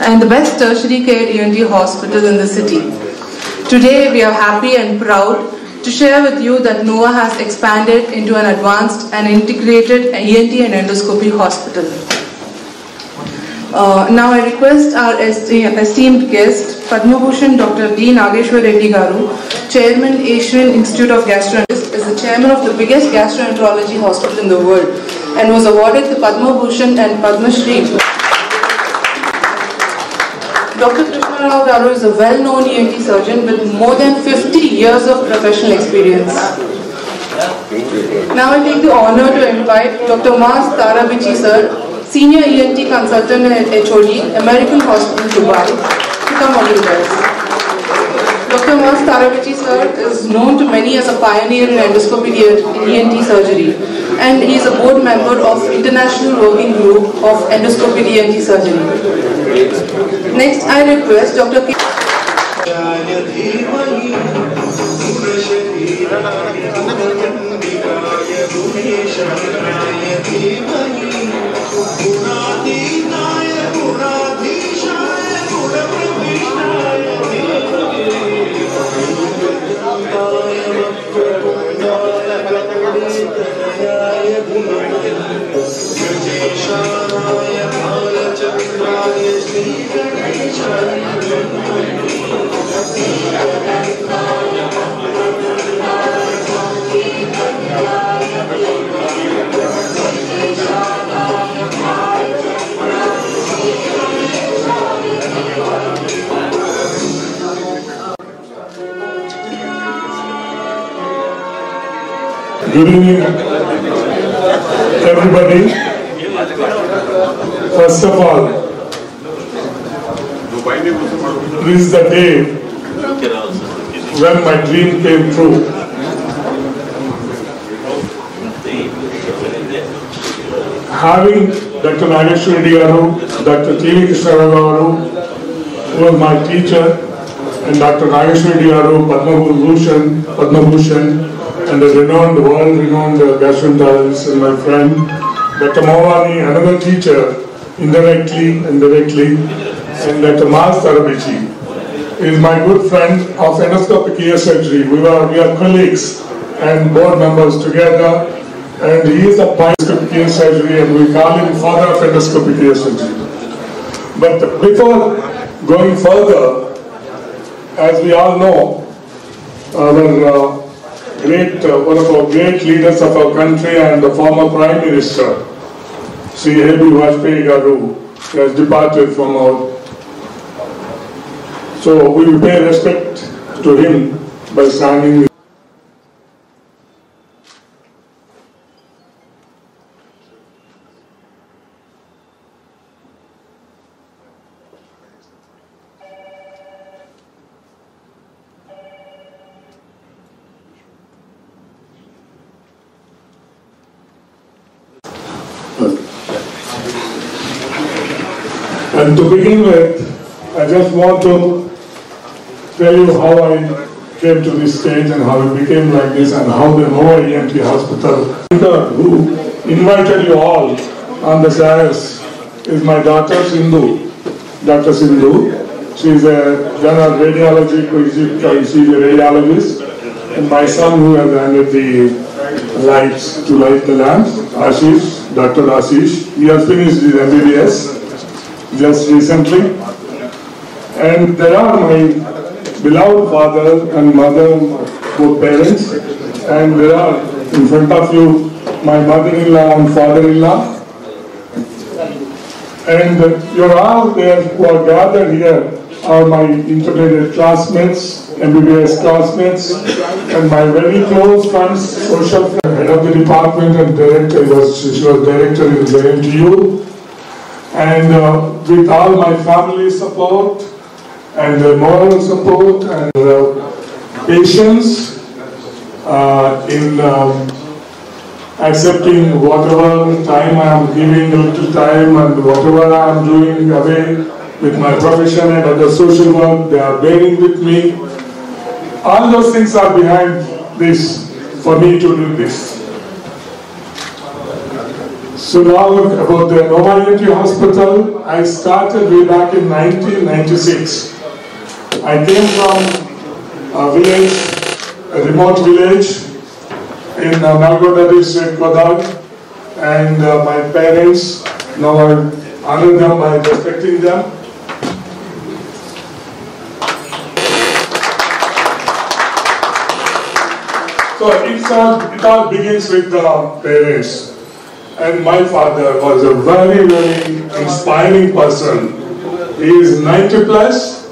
and the best tertiary care ENT hospital in the city. Today we are happy and proud to share with you that NOVA has expanded into an advanced and integrated ENT and endoscopy hospital. Now I request our esteemed guest, Padma Bhushan Dr. D. Nageshwar Reddy Garu, Chairman, Asian Institute of Gastroenterology, is the chairman of the biggest gastroenterology hospital in the world and was awarded the Padma Bhushan and Padma Shri. Dr. Krishna Rao Garu is a well-known ENT surgeon with more than 50 years of professional experience. Now I take the honor to invite Dr. Mas Tarabichi sir, Senior ENT Consultant and HOD, American Hospital, Dubai, to come on with us. Dr. Mas Tarabichi sir is known to many as a pioneer in endoscopy in ENT surgery, and he is a board member of International Working Group of Endoscopic ENT Surgery. Next, I request Dr. K. Good evening, everybody. First of all, this is the day when my dream came true. Having Dr. Nageshwari Dr. T.V. Krishna, who was my teacher, and Dr. Nageshwari Padma Bhushan, and the world-renowned gastroenterologist and my friend, Dr. Mawani, another teacher, indirectly, and Dr. Mas Tarabichi is my good friend of endoscopic ear surgery. We are colleagues and board members together, and he is a pioneer of ear surgery, and we call him father of endoscopic ear surgery. But before going further, as we all know, one of our great leaders of our country and the former Prime Minister, Sri A.B. Vajpayee Garu, has departed from our. So we will pay respect to him by standing. And to begin with, I just want to tell you how I came to this stage and how it became like this and how the Nova ENT Hospital, who invited you all on the dais, is my daughter Sindhu, Dr. Sindhu. She is a general radiology, she's a radiologist, and my son who has handed the lights to light the lamps, Ashish, Dr. Ashish. He has finished his MBBS just recently. And there are my beloved father and mother, both parents, and there are in front of you my mother-in-law and father-in-law. And you're all there who are gathered here are my integrated classmates, MBBS classmates, and my very close friends, social friend, head of the department and director, she was director in the NTU. And with all my family support and moral support and patience in accepting whatever time I am giving, little time, and whatever I am doing away with my profession and other social work, they are bearing with me. All those things are behind this for me to do this. So now about the Nova ENT Hospital, I started way back in 1996. I came from a village, a remote village in Nalgonda district, Kodag, and my parents, now I honor them by respecting them. So it all begins with the parents. And my father was a very, very inspiring person. He is 90 plus,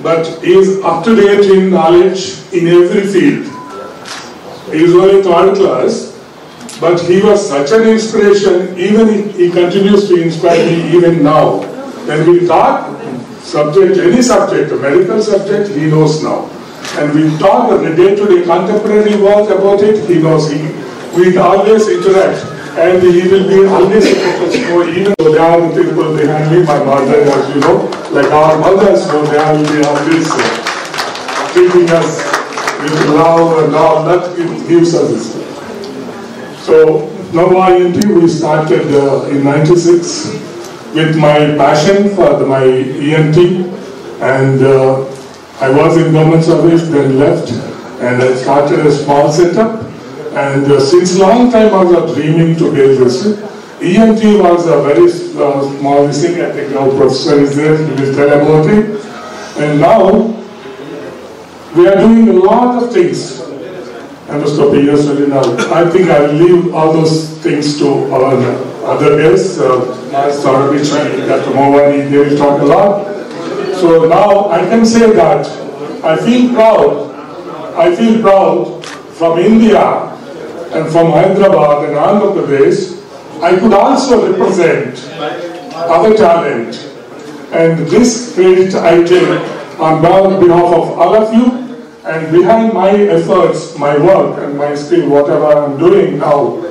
but he is up to date in knowledge in every field. He is only 3rd class, but he was such an inspiration. Even he continues to inspire me even now. When we talk subject, any subject, a medical subject, he knows now. And we talk on the day-to-day contemporary work about it, he knows. We always interact. And he will be always able to know, even though there are people behind me, my mother, as you know, like our mothers know, they will be always treating us with love and all that gives us this. So, Nova ENT we started in 96 with my passion for my ENT, and I was in government service, then left, and I started a small setup. And since long time I was dreaming to build this. ENT was a very small thing. I think our professor is there, he will tell about it. And now we are doing a lot of things. Endoscopy, yes, I think I will leave all those things to our other guests, Dr. Mawani, they will talk a lot. So now I can say that I feel proud from India and from Hyderabad and Andhra Pradesh, I could also represent other talent. And this credit I take on behalf of all of you, and behind my efforts, my work and my skill, whatever I'm doing now,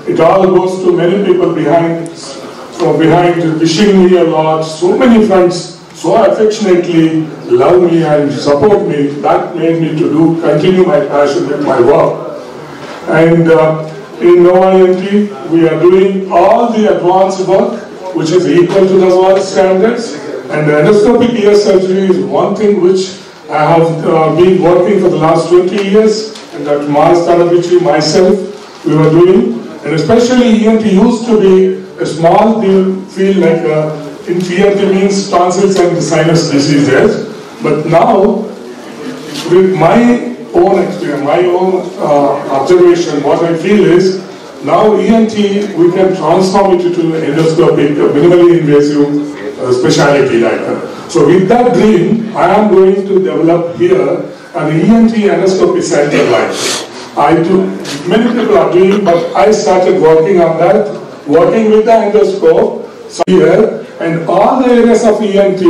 it all goes to many people behind wishing me a lot. So many friends so affectionately love me and support me. That made me to continue my passion with my work. And in ENT, we are doing all the advanced work which is equal to the world standards. And endoscopic ear surgery is one thing which I have been working for the last 20 years, and Dr. Mas Tarabichi, myself, we were doing. And especially ENT used to be a small field like in ENT means tonsils and sinus diseases. But now, with my own experience, my own observation, what I feel is, now ENT, we can transform it into endoscopic, minimally invasive specialty like that. So with that dream, I am going to develop here an ENT endoscopy center like many people are doing, but I started working on that, working with the endoscope here, and all the areas of ENT,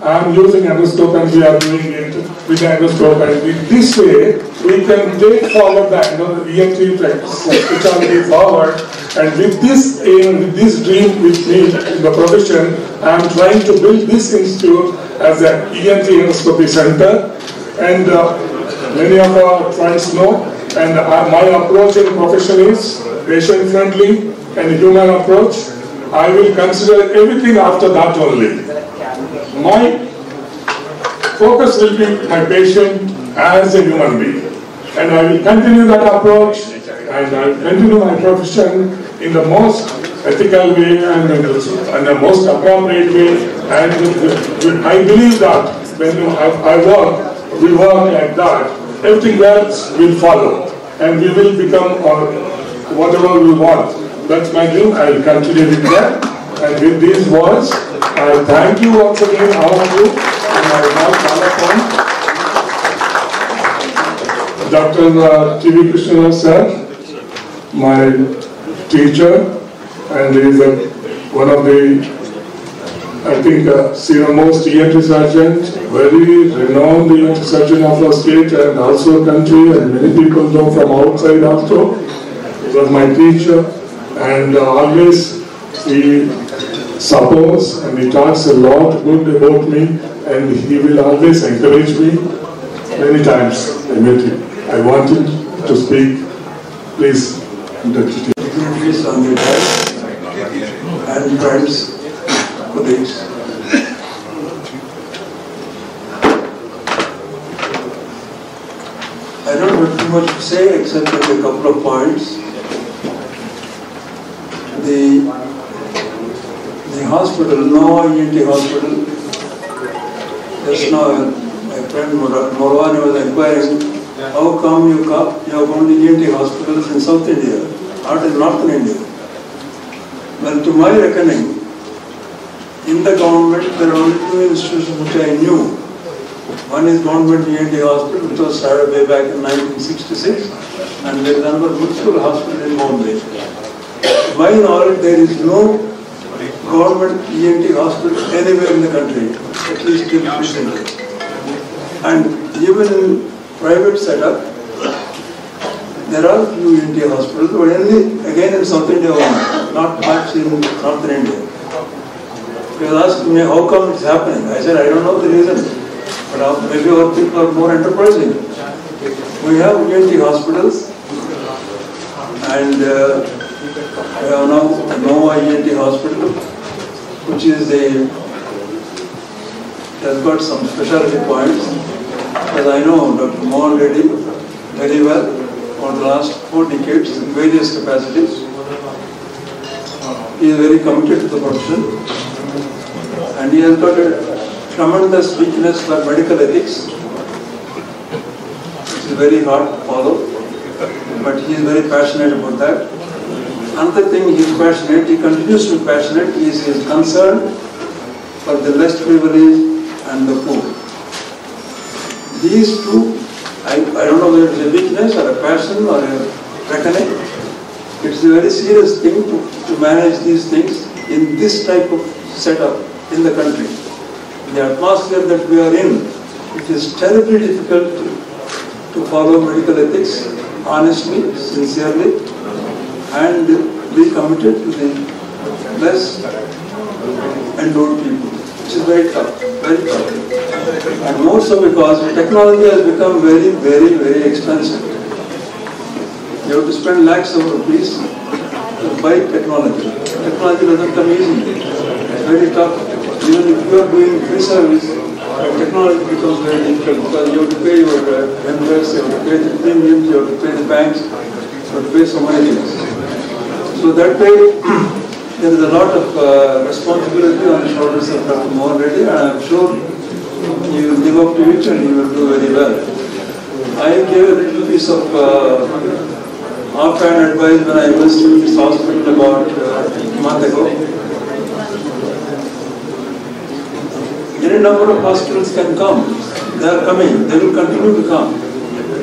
I am using endoscope and we are doing it with the endoscope, and with this way, we can take forward the ENT specialty forward. And with this aim, with this dream with me in the profession, I am trying to build this institute as an ENT endoscopy center. And many of our friends know, and my approach in profession is patient-friendly and human approach. I will consider everything after that only. My focus will be my patient as a human being. And I will continue that approach, and I will continue my profession in the most ethical way and the most appropriate way. And I believe that when we work like that, everything else will follow, and we will become whatever we want. That's my dream. I will continue with that. And with these words, I thank you once again, all of you, and I will now call upon Dr. T.V. Krishna sir, my teacher, and he is one of the, I think, most ENT surgeon, very renowned ENT surgeon of our state and also country, and many people know from outside also. He was my teacher, and always he supports and he talks a lot good about me, and he will always encourage me. Many times I met him. I want him to speak. Please, dignitaries on the desk and friends, colleagues. I don't have too much to say except a couple of points. The hospital, Nova ENT hospital, just now my friend Morwani was inquiring, how come you have only ENT hospitals in South India, not in Northern India? Well, to my reckoning, in the government there are only two institutions which I knew. One is government ENT hospital, which was started way back in 1966, and there is another municipal hospital in Bombay. To my knowledge, there is no government ENT hospital anywhere in the country, at least till recently. And even in private setup, there are few ENT hospitals, but only again in South India only, not much in Northern India. He was asking me, how come it's happening? I said, I don't know the reason, but maybe our people are more enterprising. We have ENT hospitals, and we have now Nova ENT hospital, which is has got some specialty points. As I know Dr. Mohan Reddy very well for the last 4 decades in various capacities. He is very committed to the profession, and he has got a tremendous weakness for medical ethics. It is very hard to follow, but he is very passionate about that. Another thing he is passionate, he continues to be passionate, is his concern for the less privileged and the poor. These two, I don't know whether it is a weakness or a passion or a reckoning, It's a very serious thing to manage these things in this type of setup in the country. The atmosphere that we are in, it is terribly difficult to follow medical ethics honestly, sincerely, and be committed to the less endowed people, which is very tough, very tough. And more so because technology has become very, very, very expensive. You have to spend lakhs of rupees to buy technology. Technology doesn't come easily. It's very tough. Even if you are doing free service, technology becomes very difficult because you have to pay your members, you have to pay the premiums, you have to pay the banks, you have to pay so many things. So that way, there is a lot of responsibility on the shoulders of Dr. Mohan Reddy, and I am sure you will live up to it and you will do very well. I gave a little piece of offhand advice when I was in this hospital about a month ago. Any number of hospitals can come. They are coming. They will continue to come.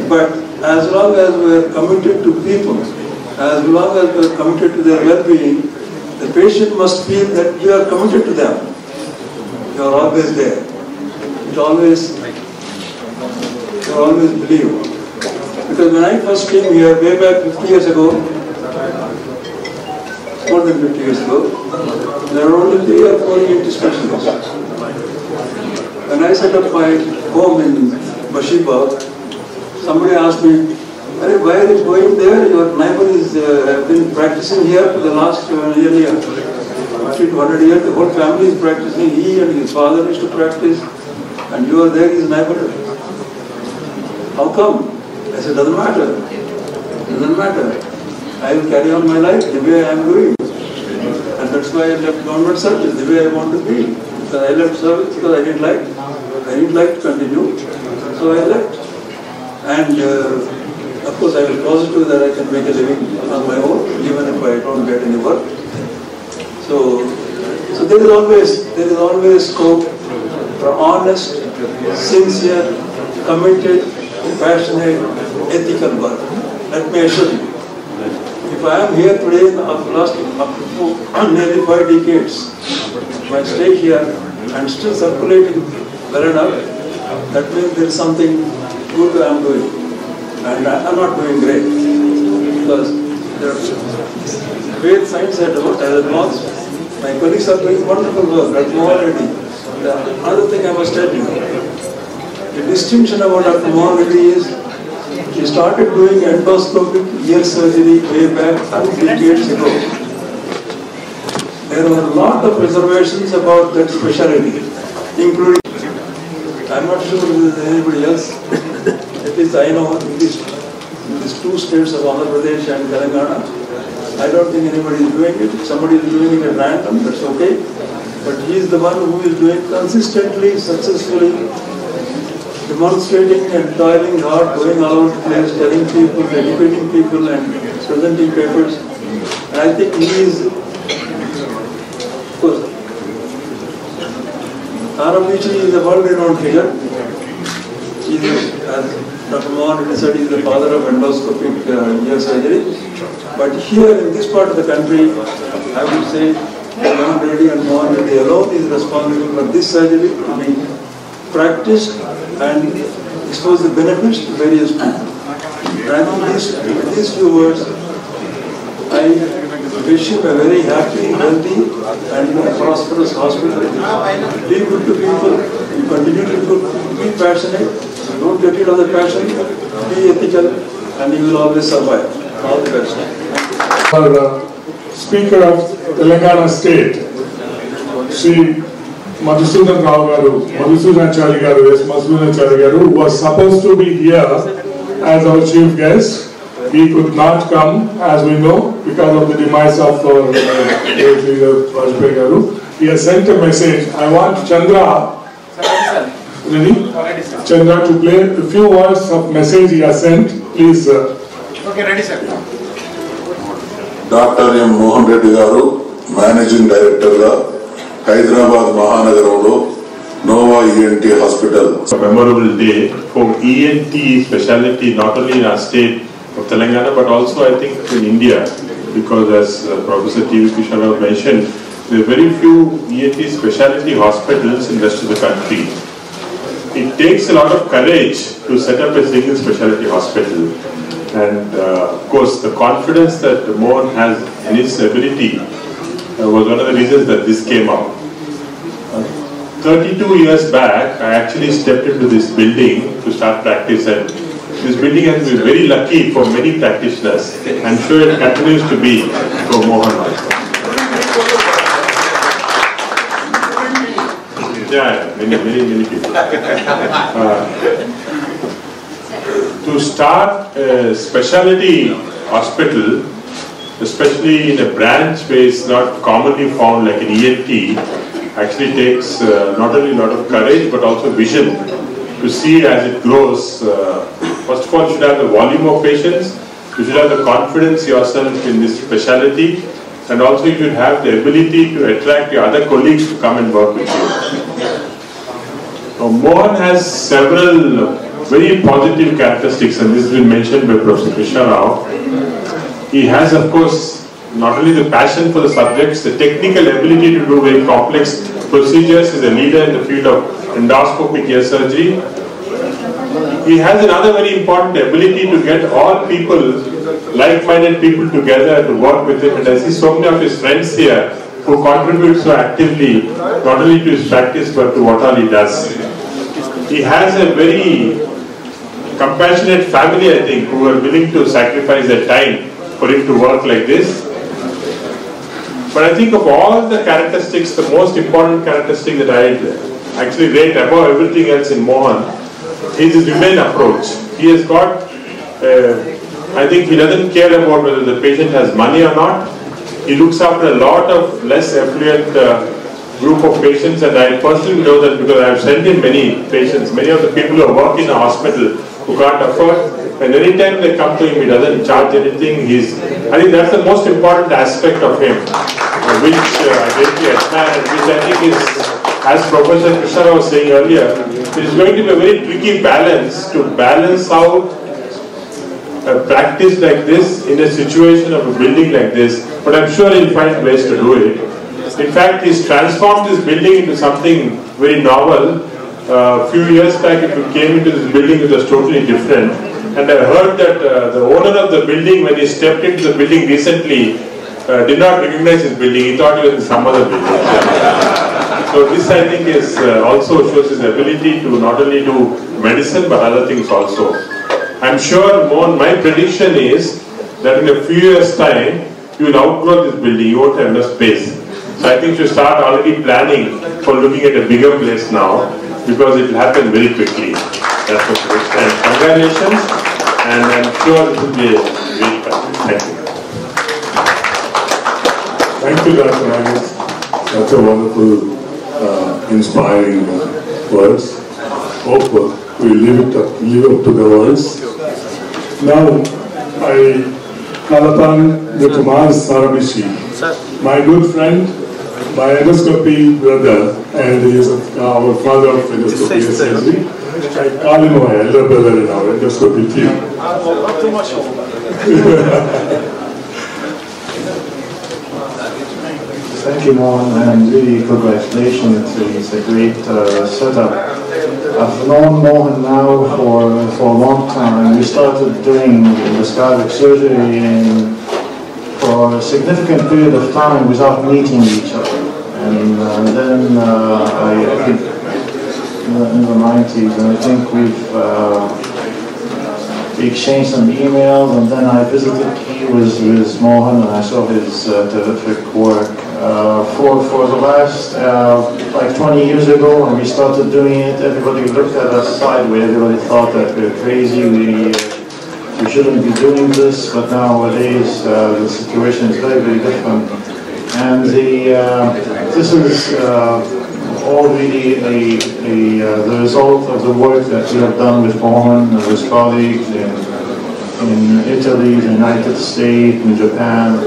But as long as we are committed to people, as long as we are committed to their well-being, the patient must feel that we are committed to them. You are always there. You always believe. Because when I first came here, way back 50 years ago, more than 50 years ago, there were only 3 or 4 ENT specialists. When I set up my home in Bashibagh, somebody asked me, why are you going there? Your neighbor has been practicing here for the last nearly 50 to 100 years. The whole family is practicing. He and his father used to practice, and you are there, his neighbor. How come? I said, doesn't matter. Doesn't matter. I will carry on my life the way I am doing. And that's why I left government service, the way I want to be. Because I left service because I didn't like to continue. So I left. And of course I was positive that I can make a living on my own, even if I don't get any work. So there is always scope for honest, sincere, committed, passionate, ethical work. Let me assure you. If I am here today after nearly 5 decades, if I stay here and still circulating well enough, that means there is something good I am doing. And I am not doing great. Because there are great science I developed as advanced. My colleagues are doing wonderful work. That's more already. Another thing I must tell you. The distinction about Dr. Mohan Reddy is he started doing endoscopic ear surgery way back 2 decades ago. There were a lot of reservations about that specialty, including, I'm not sure if there is anybody else, at least I know in these 2 states of Andhra Pradesh and Telangana, I don't think anybody is doing it. Somebody is doing it at random, that's okay. But he is the one who is doing consistently, successfully, demonstrating and toiling hard, going all over the place, telling people, educating people and presenting papers. And I think he is, of course, Tarabichi is a world-renowned figure. He is, as Dr. Mohan Reddy said, he is the father of endoscopic ear surgery. But here in this part of the country, I would say Mohan Reddy and Mohan Reddy alone is responsible for this surgery to be practiced and expose the benefits to various people. And I think with these few words, I wish you a very happy, healthy and prosperous hospital. Be good to people, you continue to be good, be passionate, don't get rid of the passion, be ethical, and you will always survive. All the best. Our Speaker of Telangana State, Shri Madhusudan Rao Garu, Madhusudanachaari Garu, yes, Madhusudanachaari Garu, was supposed to be here as our chief guest. He could not come, as we know, because of the demise of our leader Vajpayee Garu. He has sent a message. I want Chandra, ready? Chandra to play a few words of message he has sent. Please, sir. Okay, ready, sir. Dr. M. Mohan Reddy Garu, Managing Director, Hyderabad Mahanagaramlo, Nova ENT Hospital. A memorable day for ENT specialty not only in our state of Telangana but also I think in India. because as Professor T.V. Kisharao mentioned, there are very few ENT specialty hospitals in the rest of the country. It takes a lot of courage to set up a single specialty hospital, and of course the confidence that Mohan has in his ability was one of the reasons that this came up. 32 years back, I actually stepped into this building to start practice, and this building has been very lucky for many practitioners. I'm sure it continues to be for Mohan also. Yeah, many people. To start a specialty hospital, especially in a branch where it's not commonly found like an ENT, actually takes not only a lot of courage but also vision to see as it grows. First of all, you should have the volume of patients, you should have the confidence yourself in this specialty, and also you should have the ability to attract your other colleagues to come and work with you. Now, Mohan has several very positive characteristics, and this has been mentioned by Professor Kisharao. He has, of course, not only the passion for the subjects, the technical ability to do very complex procedures. Is a leader in the field of endoscopic ear surgery. He has another very important ability to get all people, like-minded people together to work with him, and I see so many of his friends here who contribute so actively, not only to his practice but to what all he does. He has a very compassionate family, I think, who are willing to sacrifice their time for him to work like this. But I think of all the characteristics, the most important characteristic that I actually rate above everything else in Mohan is his humane approach. He has got, I think he doesn't care about whether the patient has money or not. He looks after a lot of less affluent group of patients, and I personally know that because I have sent him many patients, many of the people who work in a hospital who can't afford, and anytime they come to him, he doesn't charge anything. I think that's the most important aspect of him, which I greatly admire, and which I think is, as Professor Kisharao was saying earlier, it is going to be a very tricky balance to balance out a practice like this in a situation of a building like this, but I'm sure he'll find ways to do it. In fact, he's transformed this building into something very novel. A few years back, if you came into this building, it was totally different. And I heard that the owner of the building, when he stepped into the building recently, did not recognize his building. He thought he was in some other building. So this, I think, is also shows his ability to not only do medicine but other things also. I'm sure, Mohan, my prediction is that in a few years' time, you will outgrow this building. You won't have enough space. So I think you start already planning for looking at a bigger place now, because it will happen very quickly. That's what it is. And congratulations, and I'm sure it will be a great practice. Thank you. Thank you, Dr. Agus. That's a wonderful, inspiring words. Hope we live up to the words. Now, I call upon Dr. Sarabishi, my good friend, my endoscopy brother, and he is our father of endoscopy surgery. I call him my elder brother in our endoscopy team. Thank you, Mohan, and really congratulations. It's a great setup. I've known Mohan now for a long time. We started doing endoscopic surgery for a significant period of time without meeting each other. And then I think in the 90s, and I think we exchanged some emails, and then I visited Key with Mohan, and I saw his terrific work. For the last, like 20 years ago, when we started doing it, everybody looked at us sideways. Everybody thought that we're crazy, we shouldn't be doing this, but nowadays the situation is very, very different. And this is all really the result of the work that we have done with Mohan and his colleagues in Italy, the United States, in Japan,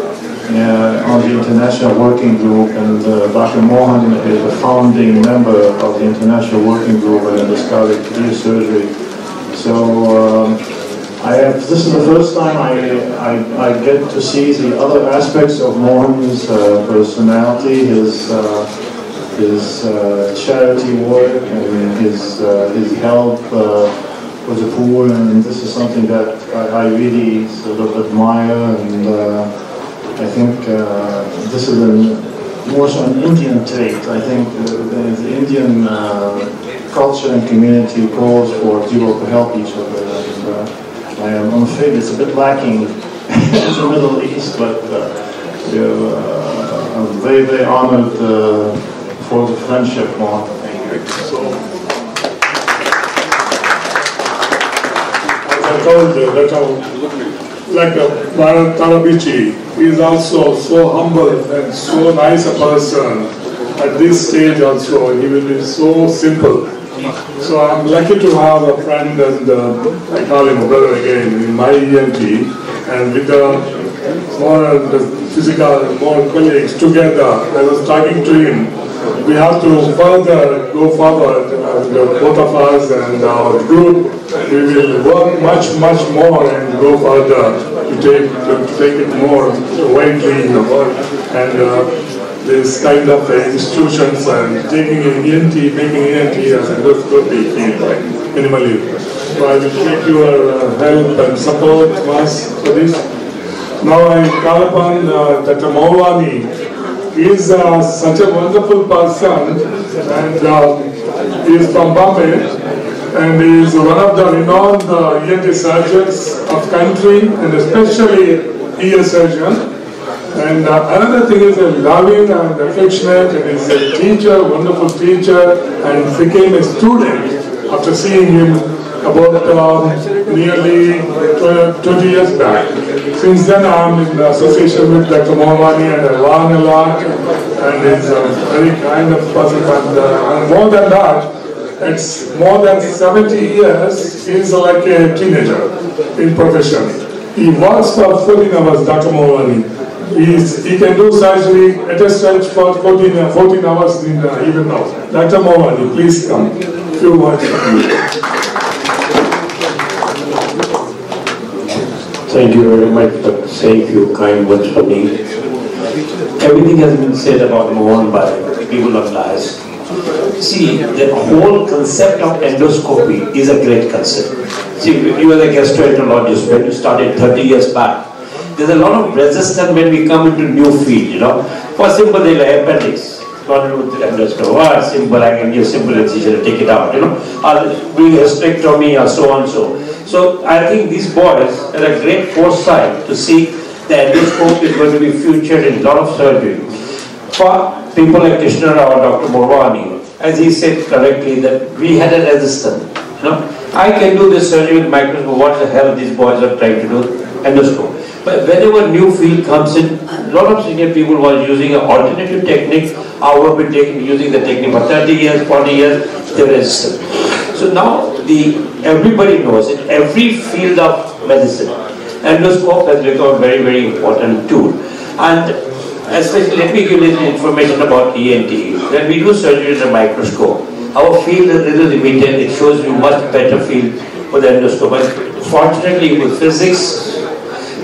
on the International Working Group, and Dr. Mohan is a founding member of the International Working Group on endoscopic ear surgery. So I have this is the first time I get to see the other aspects of Mohan's personality, his charity work and his help for the poor, and this is something that I really sort of admire, and I think this is more so an Indian trait. I think the Indian culture and community calls for people to help each other, and I'm afraid it's a bit lacking in the Middle East, but I'm very, very honored for the friendship, Mohan. Thank you. So, as I told you, that Bharat Tarabichi is also so humble and so nice a person. At this stage also, he will be so simple. So I'm lucky to have a friend, and I call him a brother again, in my ENT, and with the physical, more colleagues together. I was talking to him. We have to further go forward, both of us and our group. We will work much more and go further to take it more widely in the world. And this kind of institutions and taking ENT, making ENT as a good field, like minimally. So I will take your help and support us for this. Now I call upon Dr. Maulani. He is such a wonderful person, and he is from Bombay, and he is one of the renowned ENT surgeons of country, and especially ear surgeon. And another thing is a loving and affectionate, and he's a teacher, wonderful teacher, and became a student after seeing him about nearly 20 years back. Since then I'm in association with Dr. Mohamani, and I learn a lot, and he's a very kind of person. And more than that, it's more than 70 years, he's like a teenager in profession. He works for 14 hours, Dr. Mohamani. He can do surgery at a stretch for 14 hours even now. Dr. Mohamani, please come. Few words from you. Thank you very much for saying few kind words for me. Everything has been said about Mohan by people of Laz. See, the whole concept of endoscopy is a great concept. See, you were a gastroenterologist when you started 30 years back. There's a lot of resistance when we come into new field, you know. For simple, they'll have appendix. Not with endoscopy. Simple, I can give simple incision and take it out, you know. I'll bring a hysterectomy or so on so. So I think these boys had a great foresight to see the endoscope is going to be featured in a lot of surgery. For people like Krishna or Dr. Morwani, as he said correctly, that we had a resistance. You know, I can do this surgery with microscope. What the hell these boys are trying to do? Endoscope. But whenever new field comes in, a lot of senior people were using an alternative technique. Our been using the technique for 30 years, 40 years, they're resistant. So now everybody knows it. Every field of medicine, endoscope has become a very, very important tool. And especially, let me give you little information about ENT. When we do surgery in a microscope, our field is a little limited. It shows you much better field for the endoscope. But fortunately, with physics,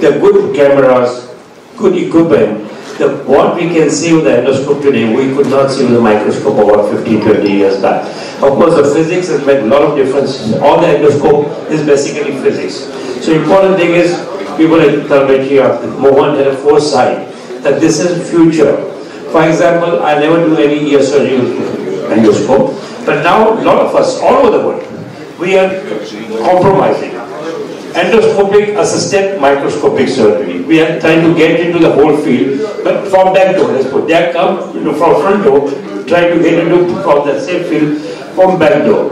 the good cameras, good equipment, what we can see with the endoscope today, we could not see with the microscope about 15, 20 years back. Of course, the physics has made a lot of difference. All the endoscope is basically physics. So important thing is, people like Talmechi or Mohan had a foresight that this is the future. For example, I never do any ear surgery with endoscope, but now a lot of us all over the world, we are compromising. Endoscopic assisted microscopic surgery. We are trying to get into the whole field, but from back door, let's put that come from front door, try to get into from the same field from back door.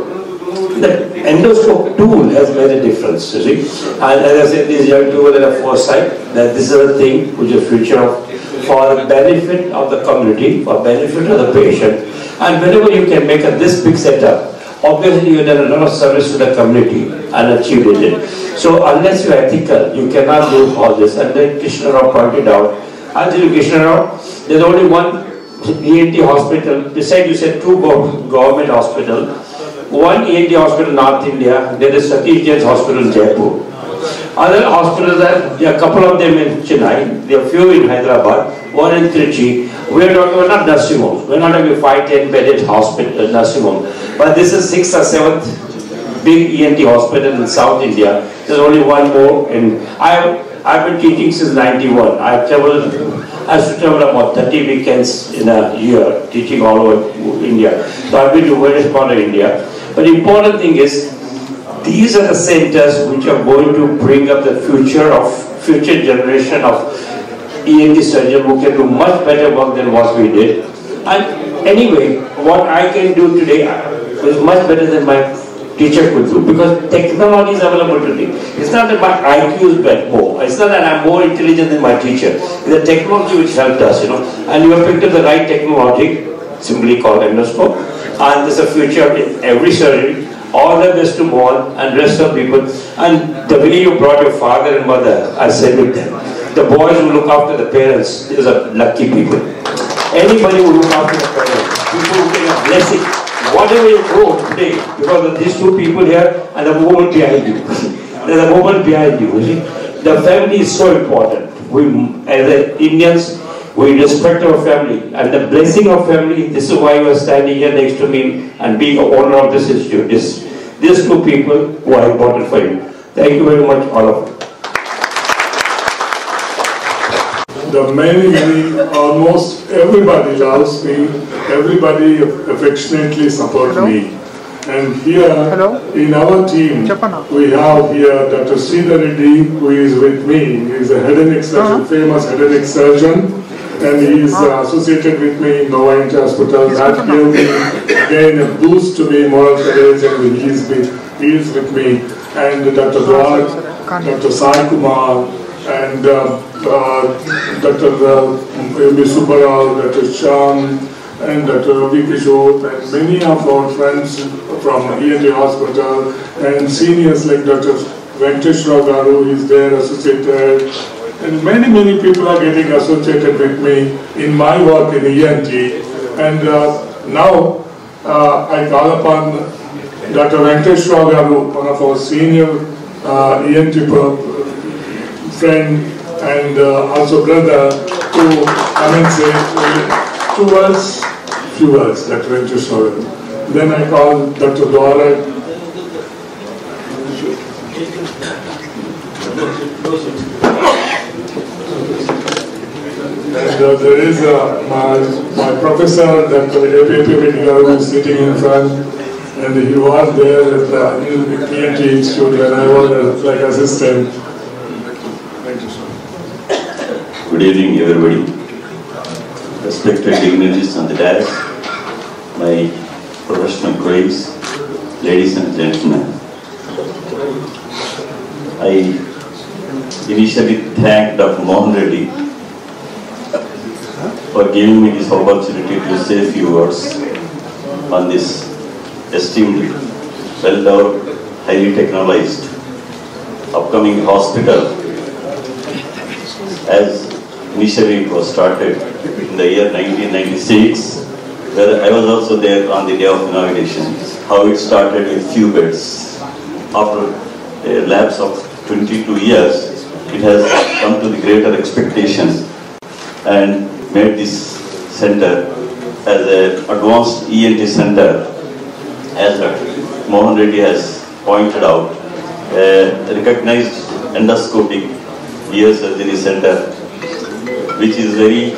The endoscope tool has made a difference, you see. And as I said, these young people had a foresight that this is a thing which is future of, for the benefit of the community, for benefit of the patient. And whenever you can make this big setup, obviously you have done a lot of service to the community and achieved it. So unless you are ethical, you cannot do all this. And then Krishna Rao pointed out, I'll tell you Krishna Rao, there's only one ENT hospital, besides you said two government hospitals, one ENT hospital in North India, there is Satish Jain's hospital in Jaipur. Other hospitals, there are a couple of them in Chennai, there are a few in Hyderabad, one in Trichy. We are talking about not nursing homes. We are not talking 5-10 bedded hospital, nursing home. But this is 6th or 7th big ENT hospital in South India. There's only one more. And I've been teaching since 91. I used to travel about 30 weekends in a year, teaching all over India. So I've been to various parts of India. But the important thing is, these are the centers which are going to bring up the future generation of ENT surgeon who can do much better work than what we did. And anyway, what I can do today is much better than my teacher could do, because technology is available today. It's not that my IQ is more. It's not that I'm more intelligent than my teacher. It's the technology which helped us, And you have picked up the right technology, simply called endoscope. And there's a future in every surgery. All the best to Mohan and rest of people. And the way you brought your father and mother, I said with them. The boys who look after the parents, these are lucky people. Anybody who look after the parents, people who take a blessing, whatever you grow today, because of these two people here and the movement behind you. There's a movement behind you. See? The family is so important. We, as Indians, we respect our family and the blessing of family. This is why you are standing here next to me and being an owner of this institute. These two people who are important for you. Thank you very much, all of you. The many, almost everybody loves me, everybody affectionately supports me. And here, in our team, we have here Dr. Sridhar Reddy, who is with me. He is a head and neck surgeon, famous head and neck surgeon. And he is associated with me in Nova ENT Hospital. That gave me, again, a boost to me, moral courage, and he is with me. And Dr. Dwar, Dr. Sai Kumar, and Dr. M.B. Subbarao, Dr. Sham, and Dr. Ravi Kishore, and many of our friends from ENT Hospital, and seniors like Dr. Venkatesh Garu is there associated, and many people are getting associated with me in my work in ENT. And now I call upon Dr. Venkatesh Garu, one of our senior ENT friend and also brother, to come and say few words, Dr. Venkatesh Garu. Then I call Dr. Dwara. And there is my professor, Dr. A.P. Medigal, who is sitting in front, and he was there at the ENT Institute, and I was like assistant. Thank you, sir. Good evening, everybody. Respected dignitaries on the dais, my professional colleagues, ladies and gentlemen. I initially thank Dr. Mohan Reddy for giving me this opportunity to say a few words on this esteemed, well-developed, highly technologized, upcoming hospital. As initially it was started in the year 1996, where I was also there on the day of inauguration. How it started with few beds. After a lapse of 22 years, it has come to the greater expectations and made this center as an advanced ENT center, as Dr. Mohan Reddy has pointed out, a recognized endoscopic ear surgery center, which is very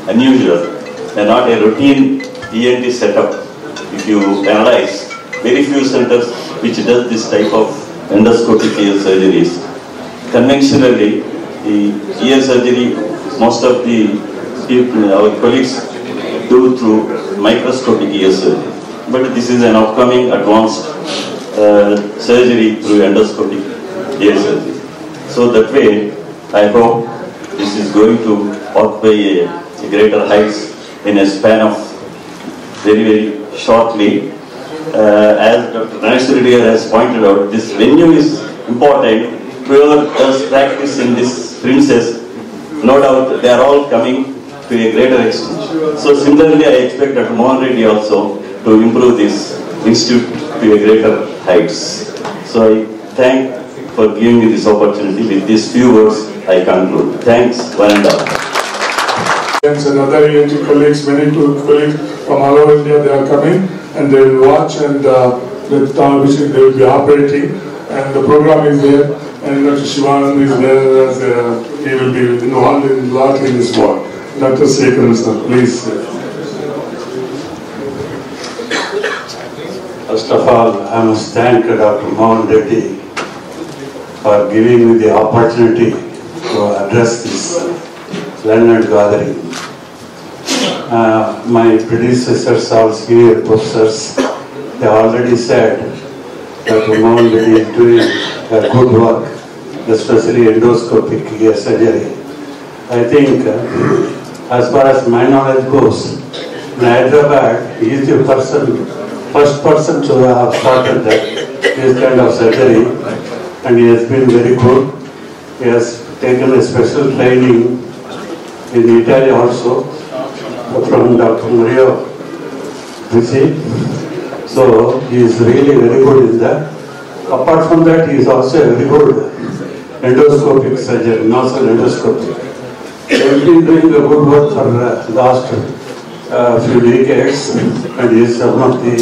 unusual and not a routine ENT setup. If you analyze, very few centers which does this type of endoscopic ear surgeries. Conventionally, the ear surgery, most of the people, our colleagues, do through microscopic ear surgery. But this is an upcoming advanced surgery through endoscopic ear surgery. So that way, I hope this is going to occupy a greater heights in a span of very shortly. As Dr. Ganesh Reddy has pointed out, this venue is important. Whoever does practice in this premises, no doubt they are all coming to a greater extent. So similarly, I expect Dr. Mohan Reddy also to improve this institute to a greater heights. So I thank for giving me this opportunity. With these few words, I conclude. Thanks, one and all. And other ENT colleagues, many colleagues from all over India, they are coming and they will watch, and which they will be operating, and the program is there, and Dr. Shivanand is there, as he will be involved in lot in this work. Dr. Sekar, sir, please. First of all, I must thank Dr. Mohan Reddy for giving me the opportunity to address this learned gathering. My predecessors, all senior professors, they already said Dr. Mohan Reddy is doing a good work, especially endoscopic ear surgery. I think, as far as my knowledge goes, in Hyderabad, he is the first person to have started this kind of surgery, and he has been very good. He has taken a special training in Italy also from Dr. Mario Vici. So he is really very good in that. Apart from that, he is also a very good endoscopic surgeon, nasal endoscopy. He has been doing a good work for the last few decades, and he is one of the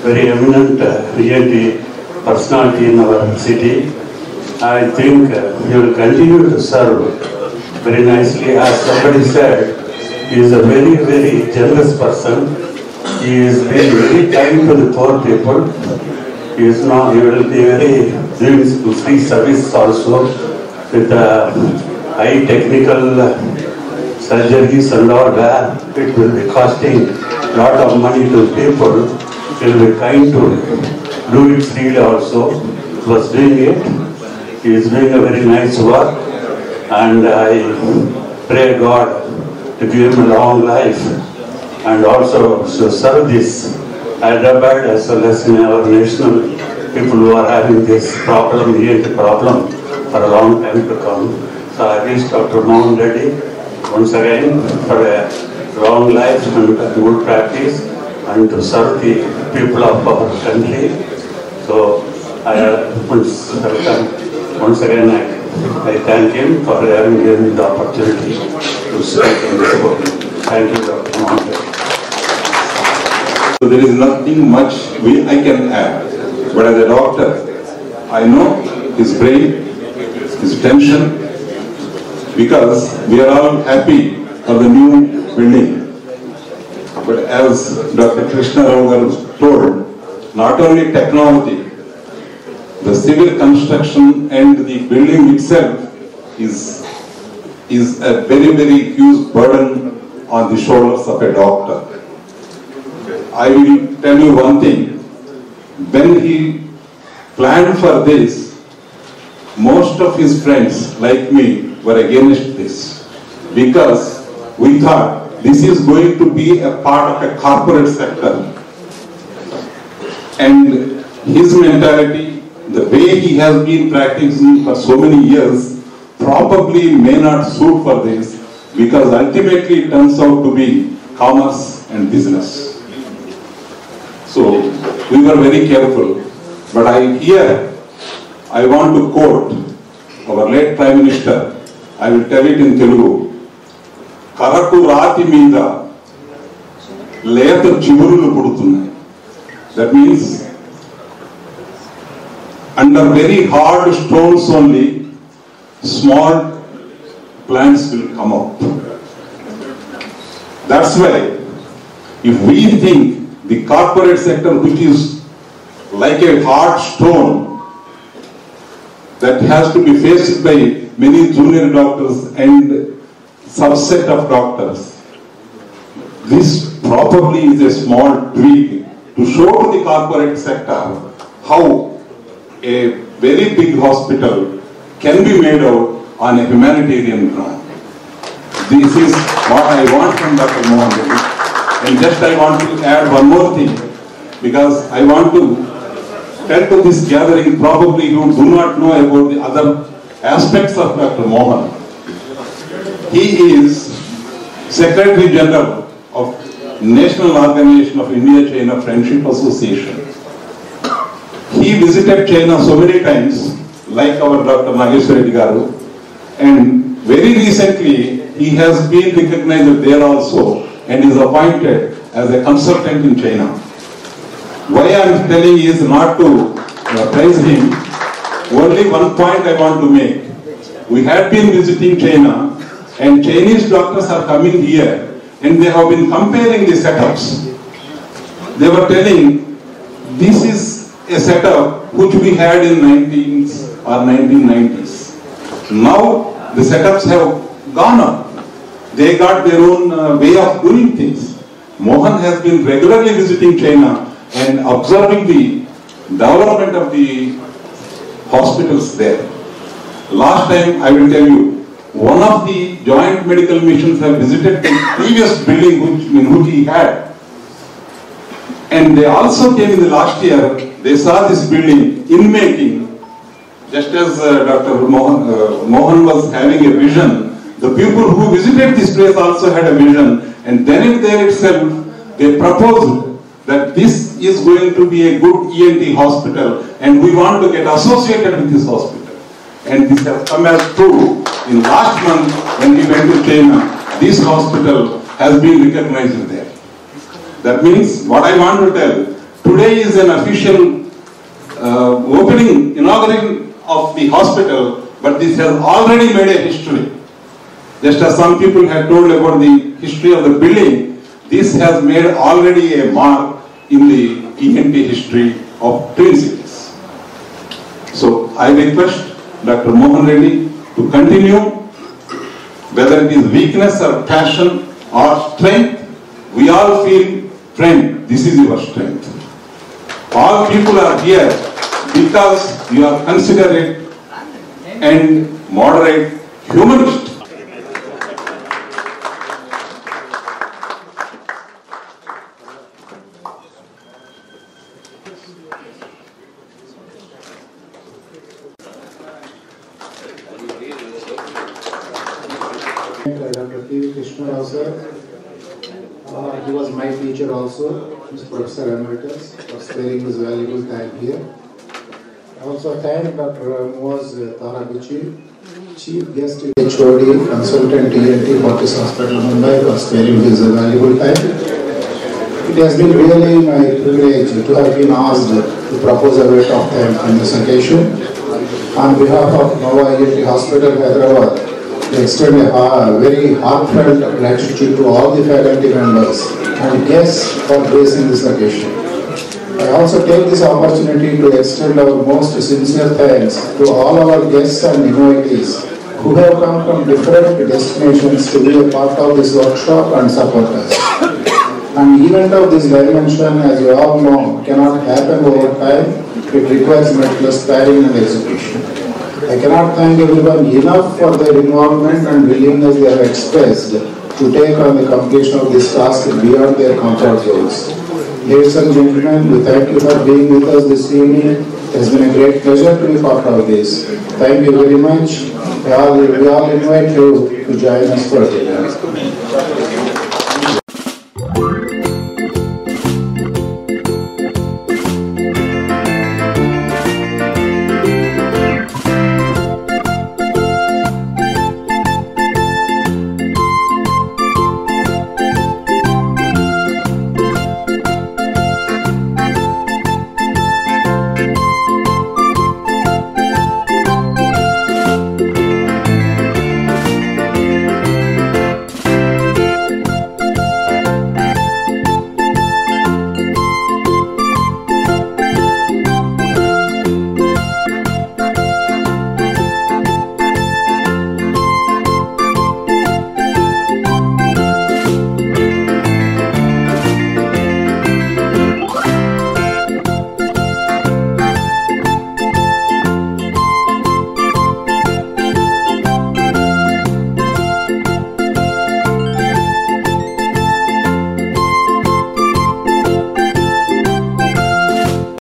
very eminent ENT personality in our city. I think he will continue to serve very nicely. As somebody said, he is a very, very generous person. He is very kind to the poor people. He will be very doing free service also with high technical surgeries and all that. It will be costing a lot of money to people. He will be kind to do it freely also. He was doing it. He is doing a very nice work, and I pray God to give him a long life and also to serve this Hyderabad as well as in our national people who are having this problem, ENT problem, for a long time to come. So I wish Dr. Mohan Reddy once again for a long life and good practice and to serve the people of our country. So once again I thank him for having given me the opportunity to speak in this book. Thank you, Dr. Mohan Reddy. So there is nothing much I can add. But as a doctor, I know his brain, his tension, because we are all happy for the new building. But as Dr. Krishna Rao told, not only technology, the civil construction and the building itself is a very, very huge burden on the shoulders of a doctor. I will tell you one thing. When he planned for this, most of his friends, like me, were against this, because we thought this is going to be a part of a corporate sector. And his mentality, the way he has been practicing for so many years, probably may not suit for this, because ultimately it turns out to be commerce and business. So we were very careful. But I want to quote our late Prime Minister. I will tell it in Telugu. Karaku Rati Mida Leta Chivurulu Pudutunnayi. That means under very hard stones only, small plants will come up. That's why, if we think the corporate sector, which is like a hard stone that has to be faced by many junior doctors and subset of doctors, this probably is a small tweak to show to the corporate sector how a very big hospital can be made out on a humanitarian ground. This is what I want from Dr. Mohan Reddy. And just I want to add one more thing, because I want to tell to this gathering, probably you do not know about the other aspects of Dr. Mohan. He is Secretary General of National Organization of India-China Friendship Association. He visited China so many times like our Dr. Nageswar Reddy Garu. And very recently, he has been recognized there also and is appointed as a consultant in China. Why I am telling is not to praise him. Only one point I want to make. We had been visiting China and Chinese doctors are coming here and they have been comparing the setups. They were telling this is a setup which we had in 19s or 1990s. Now the setups have gone up. They got their own way of doing things. Mohan has been regularly visiting China and observing the development of the hospitals there. Last time, I will tell you, one of the joint medical missions have visited the previous building which he had. And they also came in the last year, they saw this building in making, just as Dr. Mohan was having a vision. The people who visited this place also had a vision, and then in there itself, they proposed that this is going to be a good ENT hospital, and we want to get associated with this hospital. And this has come as true. In last month, when we went to China, this hospital has been recognized there. That means, what I want to tell, today is an official inauguration of the hospital, but this has already made a history. Just as some people had told about the history of the building, this has made already a mark in the ENT history of Twin Cities. So I request Dr. Mohan Reddy to continue, whether it is weakness or passion or strength, we all feel, friend, this is your strength. All people are here because you are considerate and moderate humanist. Dr. P. Krishna also. He was my teacher also, he's Professor Emeritus, for sparing his valuable time here. I also thank Dr. Moaz Tarabichi, Chief Guest HOD, Consultant ENT for this hospital Mumbai, for sparing his valuable time. It has been really my privilege to have been asked to propose a vote of thanks on this occasion. On behalf of Nova ENT Hospital, Hyderabad, I extend a very heartfelt gratitude to all the faculty members and guests for gracing this occasion. I also take this opportunity to extend our most sincere thanks to all our guests and invitees who have come from different destinations to be a part of this workshop and support us. An event of this dimension, as you all know, cannot happen over time. It requires meticulous planning and execution. I cannot thank everyone enough for their involvement and willingness they have expressed to take on the completion of this task beyond their comfort zones. Ladies and gentlemen, we thank you for being with us this evening. It has been a great pleasure to be part of this. Thank you very much. We all invite you to join us for dinner.